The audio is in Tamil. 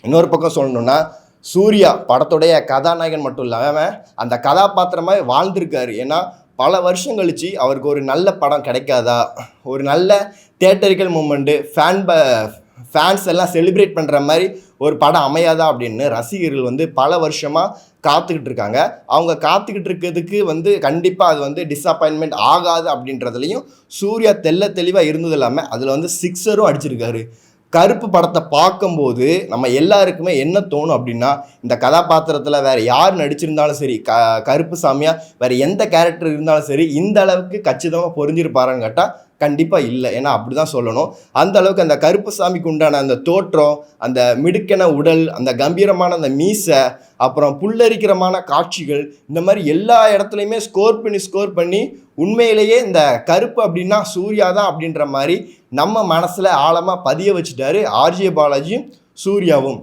இன்னொரு பக்கம் சொல்லணும்னா சூர்யா படத்துடைய கதாநாயகன் மட்டும் இல்லாமல் அந்த கதாபாத்திரமாக வாழ்ந்திருக்காரு. ஏன்னா பல வருஷம் கழிச்சு அவருக்கு ஒரு நல்ல படம் கிடைக்காதா, ஒரு நல்ல தியேட்டரிக்கல் மூமெண்ட்டு, ஃபேன்ஸ் எல்லாம் செலிப்ரேட் பண்ணுற மாதிரி ஒரு படம் அமையாதா அப்படின்னு ரசிகர்கள் வந்து பல வருஷமாக காத்துக்கிட்டு இருக்காங்க. அவங்க காத்துக்கிட்டு இருக்கிறதுக்கு வந்து கண்டிப்பாக அது வந்து டிஸப்பாயின்மெண்ட் ஆகாது அப்படின்றதுலையும் சூர்யா தெளிவாக இருந்தது இல்லாமல் அதில் வந்து சிக்ஸரும் அடிச்சிருக்காரு. கருப்பு படத்தை பார்க்கும்போது நம்ம எல்லாருக்குமே என்ன தோணும் அப்படின்னா, இந்த கதாபாத்திரத்தில் வேறு யார் நடிச்சிருந்தாலும் சரி, கருப்பு சாமியாக வேறு எந்த கேரக்டர் இருந்தாலும் சரி, இந்த அளவுக்கு கச்சிதமாக பொருந்திருப்பாரான்னு கேட்டால் கண்டிப்பாக இல்லை. ஏன்னா அப்படி தான் சொல்லணும். அந்த அளவுக்கு அந்த கருப்பு சாமிக்கு உண்டான அந்த தோற்றம், அந்த மிடுக்கென உடல், அந்த கம்பீரமான அந்த மீசை, அப்புறம் புல்லரிக்கிறமான காட்சிகள், இந்த மாதிரி எல்லா இடத்துலையுமே ஸ்கோர் பண்ணி உண்மையிலேயே இந்த கருப்பு அப்படின்னா சூர்யா தான் அப்படின்ற மாதிரி நம்ம மனசில் ஆழமாக பதிய வச்சுட்டாரு ஆர்ஜே பாலாஜியும் சூர்யாவும்.